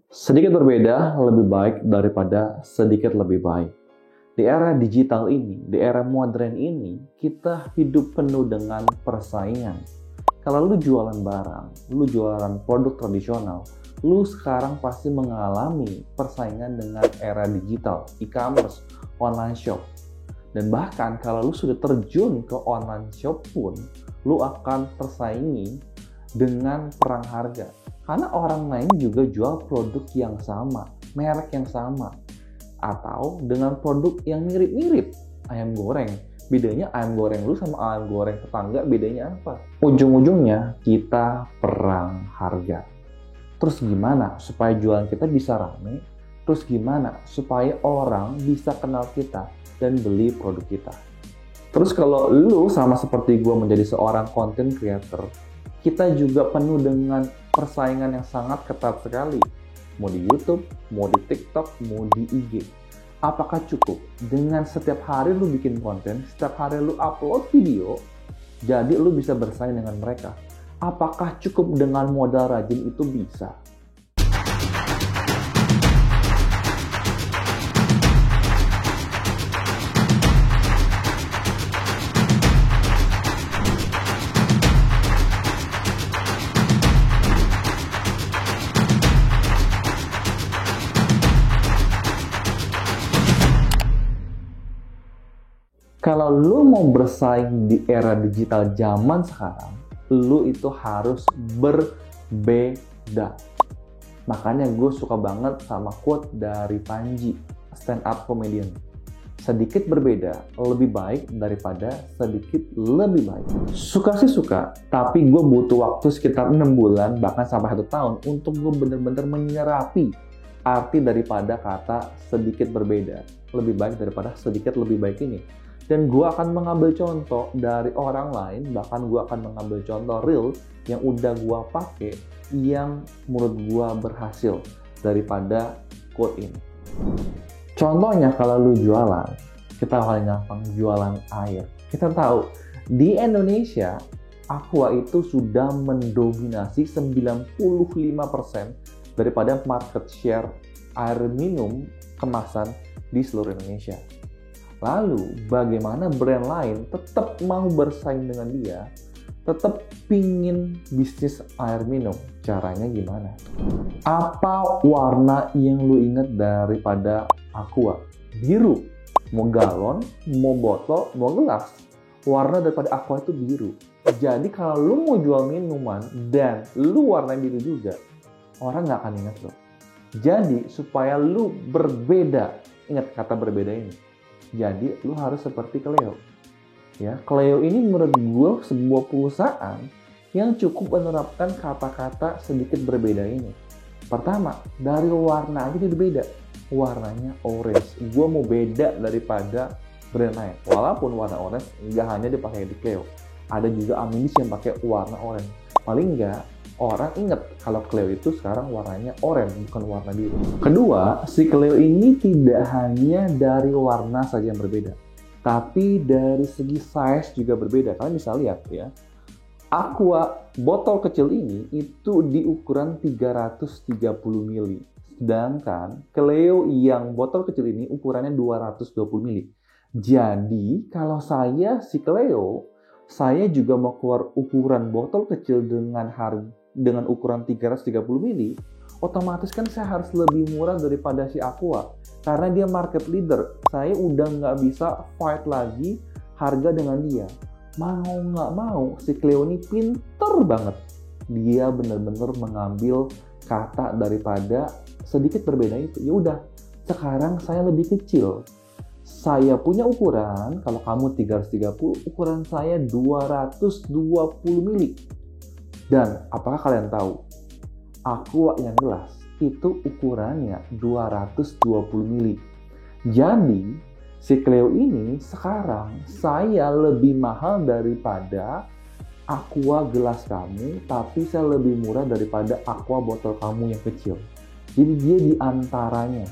Sedikit berbeda lebih baik daripada sedikit lebih baik. Di era digital ini, di era modern ini, kita hidup penuh dengan persaingan. Kalau lu jualan barang, lu jualan produk tradisional, lu sekarang pasti mengalami persaingan dengan era digital, e-commerce, online shop. Dan bahkan kalau lu sudah terjun ke online shop pun, lu akan tersaingi dengan perang harga. Karena orang lain juga jual produk yang sama, merek yang sama, atau dengan produk yang mirip-mirip. Ayam goreng, bedanya ayam goreng lu sama ayam goreng tetangga bedanya apa? Ujung-ujungnya kita perang harga. Terus gimana supaya jualan kita bisa rame? Terus gimana supaya orang bisa kenal kita dan beli produk kita? Terus kalau lu sama seperti gue menjadi seorang content creator, kita juga penuh dengan persaingan yang sangat ketat sekali. Mau di YouTube, mau di TikTok, mau di IG. Apakah cukup dengan setiap hari lu bikin konten, setiap hari lu upload video, jadi lu bisa bersaing dengan mereka? Apakah cukup dengan modal rajin itu bisa? Kalau lu mau bersaing di era digital zaman sekarang, lu itu harus berbeda. Makanya gue suka banget sama quote dari Panji, stand up comedian. Sedikit berbeda lebih baik daripada sedikit lebih baik. Suka sih suka, tapi gue butuh waktu sekitar 6 bulan, bahkan sampai 1 tahun untuk gue bener-bener menyerapi arti daripada kata sedikit berbeda. Lebih baik daripada sedikit lebih baik ini. Dan gue akan mengambil contoh dari orang lain, bahkan gue akan mengambil contoh real yang udah gue pakai, yang menurut gue berhasil daripada quote ini. Contohnya kalau lu jualan, kita paling gampang jualan air. Kita tahu, di Indonesia, Aqua itu sudah mendominasi 95% daripada market share air minum kemasan di seluruh Indonesia. Lalu, bagaimana brand lain tetap mau bersaing dengan dia, tetap pingin bisnis air minum? Caranya gimana? Apa warna yang lu ingat daripada Aqua? Biru. Mau galon, mau botol, mau gelas. Warna daripada Aqua itu biru. Jadi kalau lu mau jual minuman dan lu warna biru juga, orang nggak akan ingat lo. Jadi, supaya lu berbeda, ingat kata berbeda ini. Jadi, lu harus seperti Cleo. Ya, Cleo ini menurut gue sebuah perusahaan yang cukup menerapkan kata-kata sedikit berbeda ini. Pertama, dari warna aja dia beda. Warnanya orange. Gue mau beda daripada brand lain. Walaupun warna orange nggak hanya dipakai di Cleo. Ada juga Aminis yang pakai warna orange. Paling nggak, orang ingat kalau Cleo itu sekarang warnanya oranye, bukan warna biru. Kedua, si Cleo ini tidak hanya dari warna saja yang berbeda, tapi dari segi size juga berbeda. Kalian bisa lihat ya, Aqua botol kecil ini itu di ukuran 330 ml. Sedangkan Cleo yang botol kecil ini ukurannya 220 ml. Jadi, kalau saya si Cleo, saya juga mau keluar ukuran botol kecil dengan ukuran 330 ml, otomatis kan saya harus lebih murah daripada si Aqua. Karena dia market leader, saya udah nggak bisa fight lagi harga dengan dia. Mau nggak mau, si Cleo ini pinter banget. Dia bener-bener mengambil kata daripada sedikit berbeda itu. Ya udah, sekarang saya lebih kecil. Saya punya ukuran, kalau kamu 330, ukuran saya 220 ml. Dan apakah kalian tahu, Aqua yang gelas itu ukurannya 220 ml. Jadi, si Cleo ini sekarang saya lebih mahal daripada Aqua gelas kamu, tapi saya lebih murah daripada Aqua botol kamu yang kecil. Jadi dia di antaranya.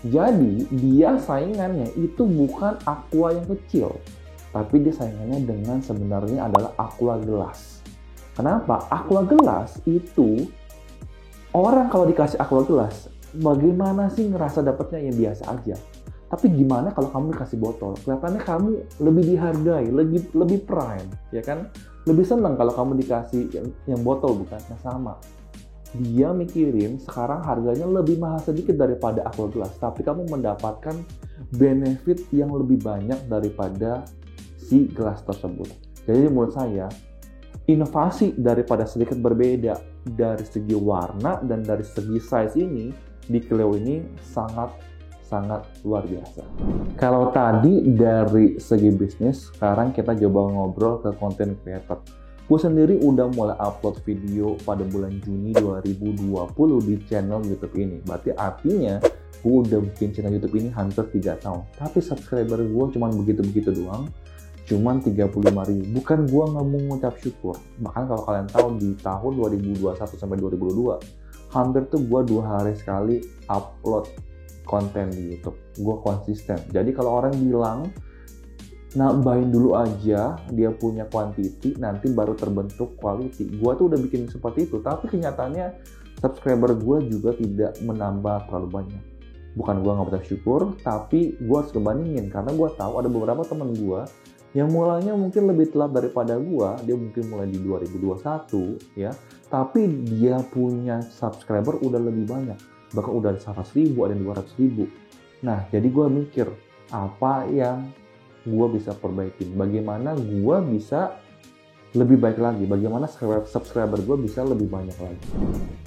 Jadi dia saingannya itu bukan Aqua yang kecil, tapi dia saingannya dengan sebenarnya adalah Aqua gelas. Kenapa? Aqua gelas itu Orang kalau dikasih akhlak gelas, bagaimana sih ngerasa dapatnya yang biasa aja. Tapi gimana kalau kamu dikasih botol? Kelihatannya kamu lebih dihargai, lebih prime, ya kan? Lebih senang kalau kamu dikasih yang botol, bukan? Nah sama. Dia mikirin sekarang harganya lebih mahal sedikit daripada aqua gelas, tapi kamu mendapatkan benefit yang lebih banyak daripada si gelas tersebut. Jadi menurut saya, inovasi daripada sedikit berbeda dari segi warna dan dari segi size ini di Clio ini sangat luar biasa. Kalau tadi dari segi bisnis, sekarang kita coba ngobrol ke content creator. Gue sendiri udah mulai upload video pada bulan Juni 2020 di channel YouTube ini. Berarti artinya gue udah bikin channel YouTube ini hampir 3 tahun. Tapi subscriber gue cuma begitu-begitu doang. Cuman 35.000. Bukan gue nggak mau ngucap syukur. Bahkan kalau kalian tahu di tahun 2021 sampai 2022, hampir tuh gue 2 hari sekali upload konten di YouTube. Gue konsisten. Jadi kalau orang bilang nambahin dulu aja, dia punya quantity, nanti baru terbentuk quality. Gue tuh udah bikin seperti itu, tapi kenyataannya subscriber gue juga tidak menambah terlalu banyak. Bukan gue nggak bersyukur, tapi gue harus kebandingin karena gue tahu ada beberapa teman gue yang mulainya mungkin lebih telat daripada gue. Dia mungkin mulai di 2021 ya, tapi dia punya subscriber udah lebih banyak, bahkan udah 100.000, ada 200.000. Nah jadi gue mikir apa yang gue bisa perbaikin, bagaimana gue bisa lebih baik lagi, bagaimana subscriber gue bisa lebih banyak lagi.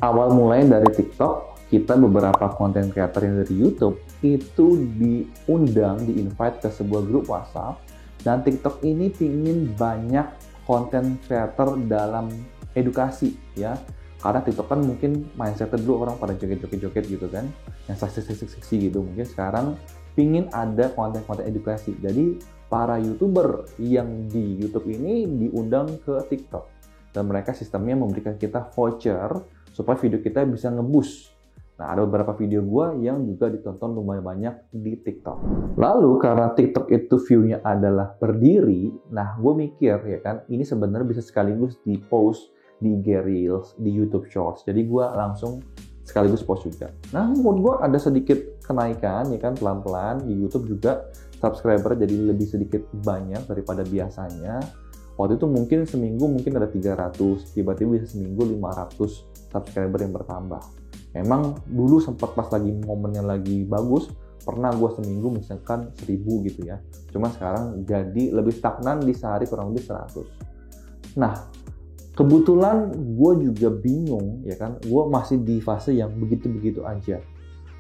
Awal mulai dari TikTok, kita beberapa content creator yang dari YouTube itu diundang, di-invite ke sebuah grup WhatsApp, dan TikTok ini pingin banyak content creator dalam edukasi ya. Karena TikTok kan mungkin mindsetnya dulu orang pada joget-joget gitu kan, yang seksi gitu. Mungkin sekarang pingin ada konten-konten edukasi. Jadi para YouTuber yang di YouTube ini diundang ke TikTok. Dan mereka sistemnya memberikan kita voucher supaya video kita bisa nge-boost. Nah, ada beberapa video gue yang juga ditonton lumayan banyak di TikTok. Lalu karena TikTok itu view-nya adalah berdiri, nah gue mikir ya kan, ini sebenarnya bisa sekaligus di-post di IG Reels, di YouTube Shorts. Jadi gue langsung sekaligus post juga. Nah, menurut gue ada sedikit kenaikan ya kan, pelan-pelan di YouTube juga subscriber jadi lebih sedikit banyak daripada biasanya. Waktu itu mungkin seminggu mungkin ada 300, tiba-tiba bisa seminggu 500 subscriber yang bertambah. Memang dulu sempat pas lagi momennya lagi bagus, pernah gue seminggu misalkan 1000 gitu ya. Cuma sekarang jadi lebih stagnan di sehari kurang lebih 100. Nah, kebetulan gue juga bingung ya kan, gue masih di fase yang begitu-begitu aja.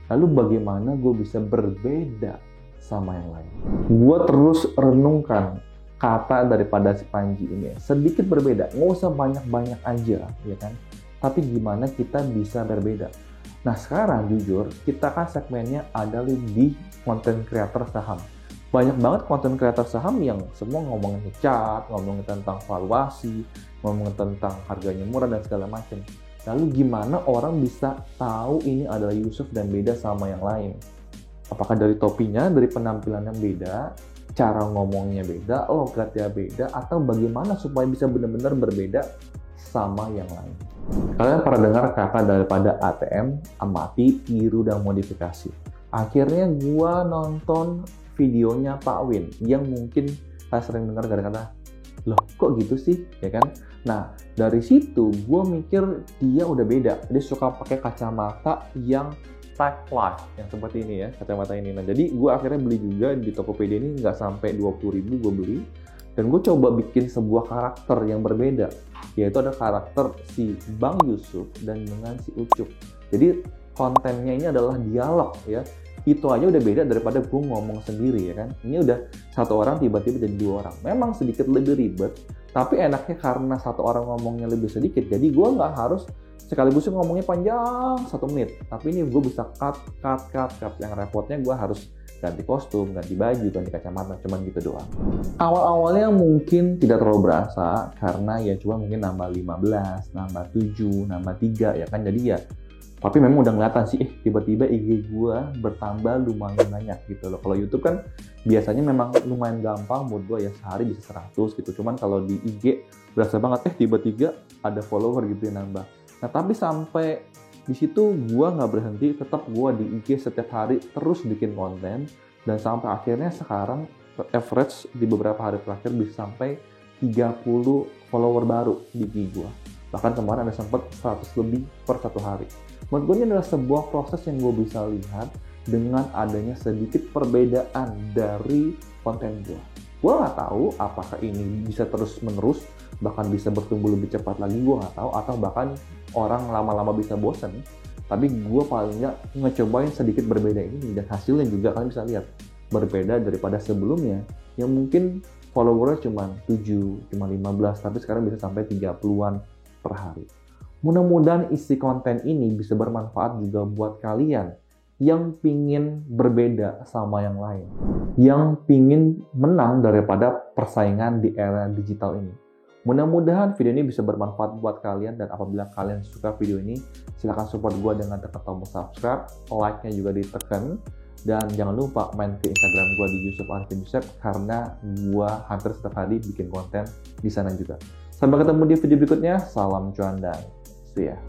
Lalu bagaimana gue bisa berbeda sama yang lain? Gue terus renungkan kata daripada si Panji ini, sedikit berbeda, nggak usah banyak-banyak aja ya kan. Tapi gimana kita bisa berbeda? Nah sekarang jujur, kita kan segmennya ada di content creator saham. Banyak banget content creator saham yang semua ngomongin chart, ngomongin tentang valuasi, ngomongin tentang harganya murah dan segala macam. Lalu gimana orang bisa tahu ini adalah Yusuf dan beda sama yang lain? Apakah dari topinya, dari penampilan yang beda, cara ngomongnya beda, logatnya beda, atau bagaimana supaya bisa benar-benar berbeda sama yang lain? Kalian pernah dengar kata daripada ATM, amati, tiru, dan modifikasi. Akhirnya gua nonton videonya Pak Win yang mungkin kalian sering dengar gara-gara loh kok gitu sih ya kan. Nah dari situ gue mikir dia udah beda, dia suka pakai kacamata yang Tag Life yang seperti ini ya, kacamata ini. Nah jadi gue akhirnya beli juga di Tokopedia ini, nggak sampai 20.000 gue beli, dan gue coba bikin sebuah karakter yang berbeda, yaitu ada karakter si Bang Yusuf dan dengan si Ucup. Jadi kontennya ini adalah dialog ya. Itu aja udah beda daripada gue ngomong sendiri ya kan. Ini udah satu orang tiba-tiba jadi 2 orang. Memang sedikit lebih ribet, tapi enaknya karena satu orang ngomongnya lebih sedikit, jadi gue nggak harus sekaligus ngomongnya panjang 1 menit. Tapi ini gue bisa cut. Yang repotnya gue harus ganti kostum, ganti baju, ganti kacamata, cuman gitu doang. Awal-awalnya mungkin tidak terlalu berasa karena ya cuma mungkin nambah 15, nambah 7, nambah 3 ya kan. Jadi ya tapi memang udah kelihatan sih, tiba-tiba IG gue bertambah lumayan banyak gitu loh. Kalau YouTube kan biasanya memang lumayan gampang menurut gue ya, sehari bisa 100 gitu. Cuman kalau di IG berasa banget, tiba-tiba ada follower gitu yang nambah. Nah tapi sampai Di situ gue nggak berhenti, tetap gue di IG setiap hari terus bikin konten, dan sampai akhirnya sekarang average di beberapa hari terakhir bisa sampai 30 follower baru di IG gue. Bahkan kemarin ada sempat 100 lebih per satu hari. Menurut gue ini adalah sebuah proses yang gue bisa lihat dengan adanya sedikit perbedaan dari konten gue. Gue nggak tahu apakah ini bisa terus menerus, bahkan bisa bertumbuh lebih cepat lagi, gue nggak tahu, atau bahkan orang lama-lama bisa bosen. Tapi gue paling nggak ngecobain sedikit berbeda ini, dan hasilnya juga kalian bisa lihat berbeda daripada sebelumnya yang mungkin followernya cuma 7, cuma 15, tapi sekarang bisa sampai 30-an per hari. Mudah-mudahan isi konten ini bisa bermanfaat juga buat kalian yang pingin berbeda sama yang lain, yang pingin menang daripada persaingan di era digital ini. Mudah-mudahan video ini bisa bermanfaat buat kalian, dan apabila kalian suka video ini, silahkan support gue dengan tekan tombol subscribe, like-nya juga ditekan, dan jangan lupa main ke Instagram gue di Yusuf Arifin Yusuf, karena gue hampir setiap hari bikin konten di sana juga. Sampai ketemu di video berikutnya, salam cuan dan see ya.